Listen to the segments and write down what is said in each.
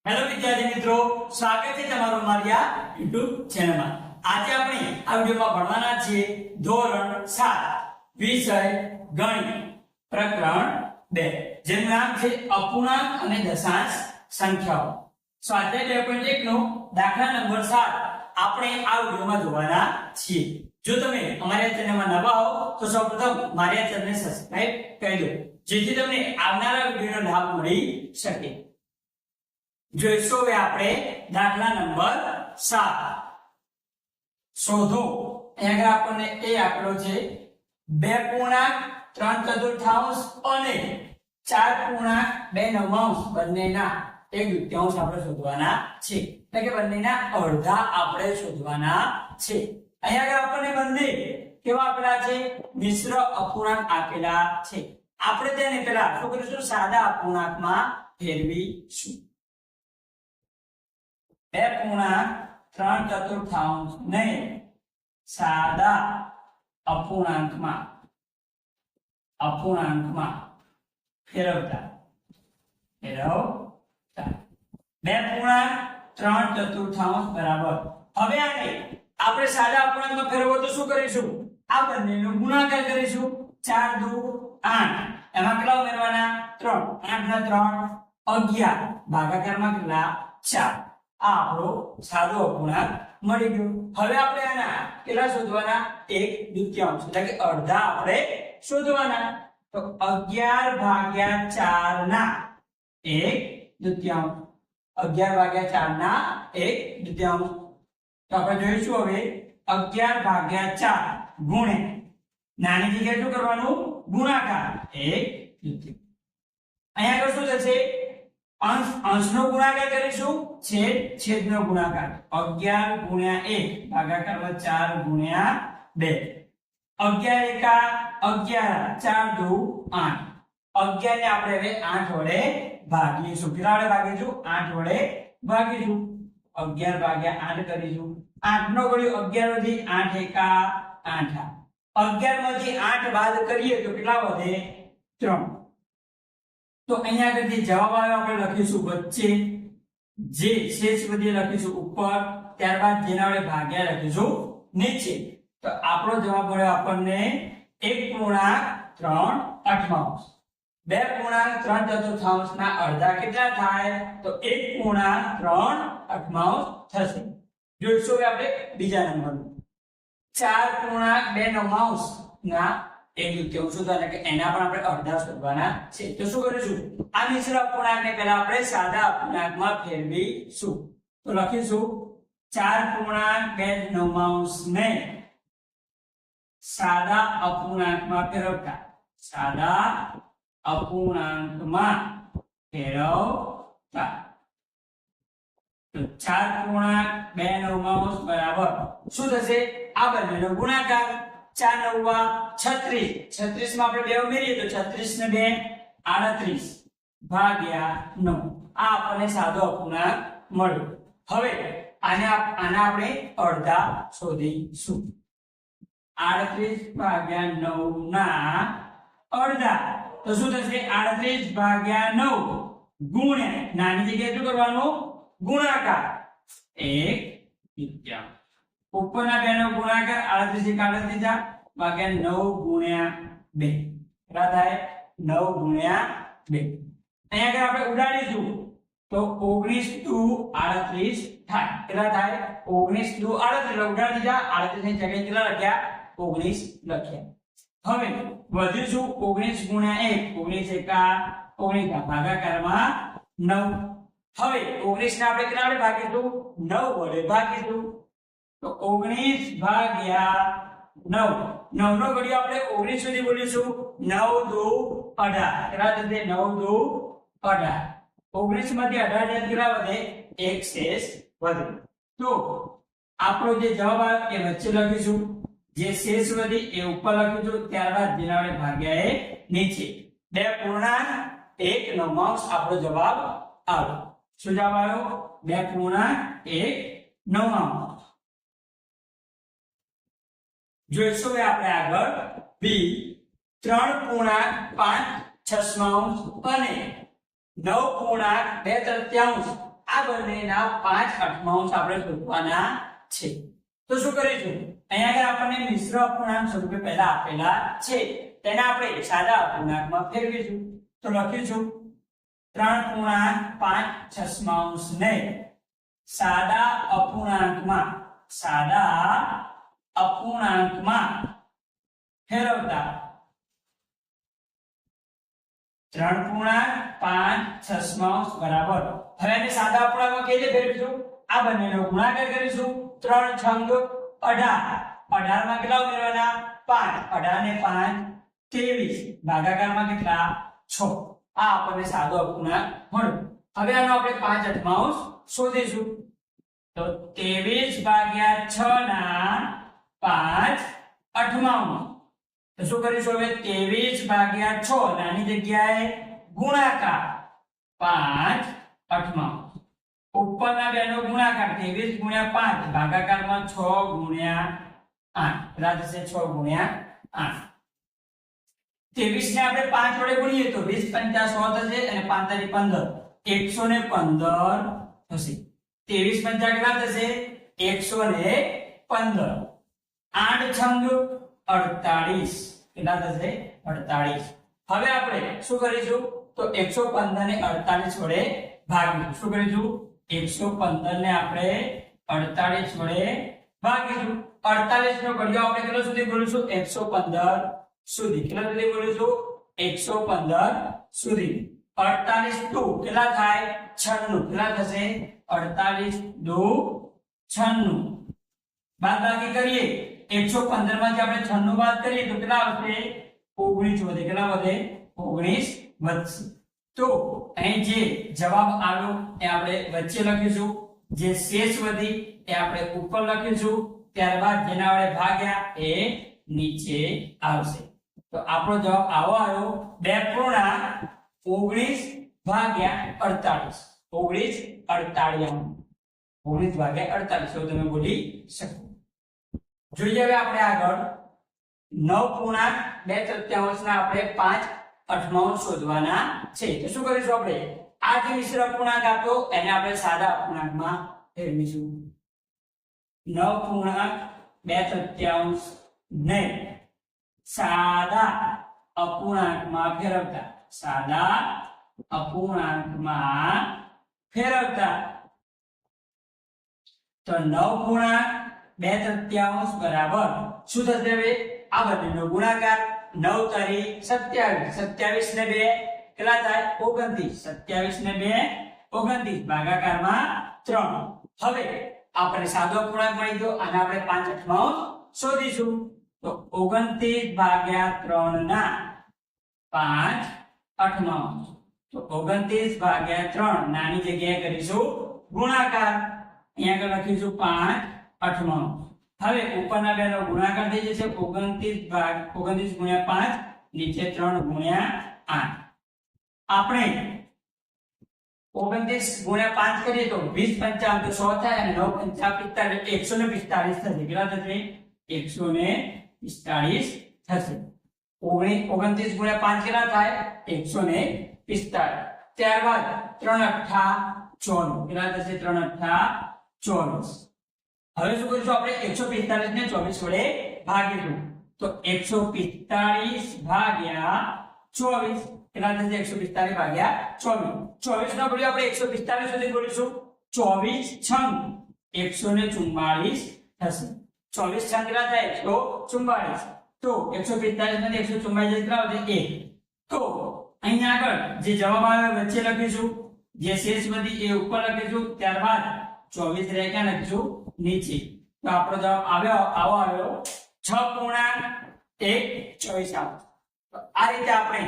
Hello વિદ્યાર્થી મિત્રો, સ્વાગત છે તમારું મારી આ YouTube ચેનલમાં। આજે આપણે આ વિડિયોમાં ભણવાના છીએ ધોરણ 7 વિષય ગણિત પ્રકરણ 2 જેનું નામ છે અપૂર્ણાંક અને દશાંશ સંખ્યાઓ। સ્વાધ્યાય 2.1 નો દાખલા નંબર 7 આપણે આ વિડિયોમાં જોવાના છીએ। જો તમે અમારી ચેનલમાં નવા હો તો સૌપ્રથમ મારી ચેનલને સબસ્ક્રાઇબ કરી દો જેથી તમને આવનારા વિડિયોનો લાભ મળી શકે। જોઈશું હવે આપણે દાખલા નંબર 7 શોધો। અહીંયા આપણને એ આપેલો છે 2.3 અને 4.2 બંનેના 1/2 આપણે શોધવાના છે, એટલે કે બંનેના અડધા આપણે શોધવાના છે। અહીંયા આપણને બંને કેવા આપેલા છે? મિશ્ર અપૂર્ણાંક આપેલા છે। આપણે તેને પહેલા શું કરીશું? સાદા અપૂર્ણાંકમાં ફેરવીશું। 2.3 ને સાદા અપૂર્ણાંકમાં ફેરવતા 2.3 બરાબર। હવે આને આપણે સાદા અપૂર્ણાંકમાં ફેરવો તો શું કરીશું? આ બંનેનો ગુણાકાર કરીશું। 4 દુ 8, એમાં કેટલા ઉમેરવાના? 3, 8 ના 3 11, ભાગાકારમાં કેટલા? 4। આ આપણો સાદો અપૂર્ણાંક મળી ગયો। હવે આપણે આના કેટલા શોધવાના? 1/2, એટલે કે અડધા આપણે શોધવાના। તો 11/4 ના 1/2, 11/4 ના 1/2। તો આપણે જોઈશું હવે 11/4 ગુણ્યા નાની જગ્યાએ શું કરવાનું? ગુણાકાર 1/2। અહીંયા આગળ શું થશે? અંશનો ગુણાકાર કરીશું, છેદનો ગુણાકાર। 11 ગુણ્યા 1 ભાગાકારમાં 4 ગુણ્યા 2, 11 એકા 11, 4 દુ 8, 11 ને આપણે હવે 8 વડે ભાગીશું। કેટલા વડે ભાગીશું? 8 વડે ભાગીશું। 11/8 કરીશું। 8 નો ઘડિયો 11 વધી 8 એકા 8, 11 માંથી 8 બાદ કરીએ તો કેટલા વધે? 3। તો અહીંયા આગળથી જવાબ આવ્યો આપણે લખીશું વચ્ચે, જે શેષ વધે લખીશું ઉપર, ત્યારબાદ જેના વડે ભાગ્યા લખીશું નીચે। તો આપણો જવાબ મળ્યો આપણને 1.3 અઠમાંશ। 2.3 ના અડધા કેટલા થાય? તો 1.3 અઠમાંશ થશે। જોઈશું હવે આપણે બીજા નંબરનું 4.2 ના 1/2 શોધવાના, કે એના પણ આપણે અડધા શોધવાના છે। તો શું કરીશું? આ મિશ્ર અપૂર્ણાંકને પહેલા આપણે સાદા અપૂર્ણાંકમાં ફેરવીશું। તો લખીશું 4.2 ને સાદા અપૂર્ણાંકમાં ફેરવતા, સાદા અપૂર્ણાંકમાં ફેરવતા। તો 4.2 બરાબર શું થશે? આ બંનેનો ગુણાકાર। 4 9 36, 36 માં આપણે 2 ઉમેરીએ તો 36 ને 2 38 ભાગ્યા 9। આ આપણને સાદો અપૂર્ણાંક મળ્યો। હવે આના આપણે અડધા શોધીશું। 38/9 ના અડધા તો શું થશે? 38/9 ગુણ્યા નાની જગ્યાએ શું કરવાનું? ગુણાકાર 1/2। ઉપરના બેનો ગુણાકાર 38 ભાગ્યા 9 ગુણ્યા 2 કેટલા થાય? 9 ગુણ્યા 2। અહીંયા આગળ આપણે ઉડાડીશું તો 19 દુ 38 થાય। કેટલા થાય? 19 દુ 38, ઉડાડી દીધા। 38 ની જગ્યાએ કેટલા લખ્યા? 19 લખ્યા। હવે વધીશું 19 ગુણ્યા 1, 19 એકા 19, ભાગાકારમાં 9। હવે 19 ને આપણે કેટલા વડે ભાગીશું? 9 વડે ભાગીશું। તો 19/9, 9 નો ઘડિયો આપણે 19 સુધી બોલીશું। 9 દુ 18, કેટલા થશે? 9 દુ 18, 19 માંથી 18 જાય કેટલા વધે? 1 શેષ વધે। તો આપણો જે જવાબ આવે એ વચ્ચે લખીશું, જે શેષ વધી એ ઉપર લખીશું, ત્યારબાદ જેના વડે ભાગ્યા એ નીચે। 2.1 આપણો જવાબ આવ્યો। શું જવાબ આવ્યો? 2.1 જોઈશું હવે આપણે આગળ બી 3.5 અને 9.2 આ બંનેના 5 અઠમાંશ આપણે શોધવાના છે. તો શું કરીશું, અહીંયા આગળ આપણને મિશ્ર અપૂર્ણાંક સ્વરૂપે પહેલા આપેલા છે, તેને આપણે સાદા અપૂર્ણાંકમાં ફેરવીશું. તો લખીશું 3.5 ને સાદા અપૂર્ણાંકમાં ફેરવતા 3.5 બરાબર. હવે આને સાદા અપૂર્ણાંકમાં કેવી રીતે ફેરવીશું, આ બંનેનો ગુણાકાર કરીશું. 3 છંગ 18, 18 માં કેટલા ઉમેરવાના 5, 18 ને 5 23, ભાગાકારમાં કેટલા 6. આ આપણને સાદો અપૂર્ણાંક મળ્યો. હવે આનો આપણે 5 અઠમાંશ શોધીશું. તો 23/6 ના 5 અઠમાંશ. તો શું કરીશું, હવે 23/6 નાની જગ્યાએ ગુણાકાર 5 અઠમાંશ. ઉપરના બેનો ગુણાકાર 23 ગુણ્યા 5, ભાગાકારમાં 6 ગુણ્યા 8, રાત છે 6 ગુણ્યા 8. 23 ને આપણે 5 વડે ગુણીએ તો 20 પંચા 100 થશે અને 5 તારી 15, 115 થશે. 23 પંચા કેટલા થશે 115. 8 છંગ 48, કેટલા થશે 48. હવે આપણે શું કરીશું, તો 115 ને 48 વડે ભાગીશું. શું કરીશું, 115 ને આપણે 48 વડે ભાગીશું. 48 નો ઘડિયો આપણે કેટલા સુધી બોલીશું, 115 સુધી. કેટલા સુધી બોલીશું, 115 સુધી. 48 2 કેટલા થાય 96, કેટલા થશે 48 2 96. બાદબાકી કરીએ 115 માંથી આપણે 96 બાદ કરીએ તો કેટલા આવશે 19 વધે. કેટલા વધે 19 વધશે. તો અહીં જે જવાબ આવ્યો એ આપણે વચ્ચે લખીશું, જે શેષ વધી એ આપણે ઉપર લખીશું, ત્યારબાદ જેના વડે ભાગ્યા એ નીચે આવશે. તો આપણો જવાબ આવો આવ્યો 2.19/48. 19/48 એવું તમે બોલી શકો. જોઈએ હવે આપણે આગળ 9.2 ના આપણે 5 અઠમાંશ શોધવાના છે. તો શું કરીશું, આપણે આ જે મિશ્ર અપૂર્ણાંક આપ્યો એને આપણે સાદા અપૂર્ણાંકમાં ફેરવીશું. 9.2 ને સાદા અપૂર્ણાંકમાં ફેરવતા તો 9.2 બરાબર શું થશે, હવે આ બંનેનો ગુણાકાર. 9 તારી 27, 27 ને 2 કેટલા થાય 29, 27 ને 2 29, ભાગાકારમાં 3. હવે આપણે સાદો અપૂર્ણાંક મળી ગયો, આને આપણે 5 અઠમાંશ શોધીશું. તો 29/3 ના 5 અઠમાંશ. તો 29/3 નાની જગ્યાએ કરીશું ગુણાકાર, અહીંયા આગળ લખીશું 5 અઠમાંશ. હવે ઉપરના બેનો ગુણાકાર થઈ જશે. 29 ગુણ્યા 5, નીચે 3 ગુણ્યા 8. આપણે 29 ગુણ્યા 5 કરીએ તો 20 પંચા તો 100 થાય અને 9 પંચા 45, 145 થશે. કેટલા થશે 145 થશે. 29 ગુણ્યા 5 કેટલા થાય 145. ત્યારબાદ 3 અઠ્ઠા 24, કેટલા થશે 3 અઠ્ઠા 24. હવે શું કરીશું, આપણે 145 ને 24 વડે ભાગીશું. તો 145/24 કેટલા થશે 145/24. 24 નો ઘડિયો આપણે 145 સુધી બોલીશું. 24 છંગ 144 થશે. 24 છંગ કેટલા થાય 144. તો 145 માંથી 144 કેટલા વધે 1. તો અહીંયા આગળ જે જવાબ આવ્યો વચ્ચે લખીશું, જે શેષ વધી એ ઉપર લખીશું, ત્યારબાદ 24 રહે ક્યાં લખીશું નીચે. તો આપણો જવાબ આવ્યો 6.124. તો આ રીતે આપણે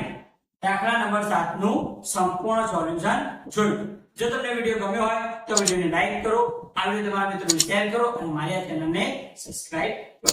દાખલા નંબર 7 નું સંપૂર્ણ સોલ્યુશન જોયું. જો તમને વિડિયો ગમ્યો હોય તો વિડિયોને લાઈક કરો, આ વિડિયો તમારા મિત્રોને શેર કરો અને મારી આ ચેનલને સબસ્ક્રાઇબ કરો.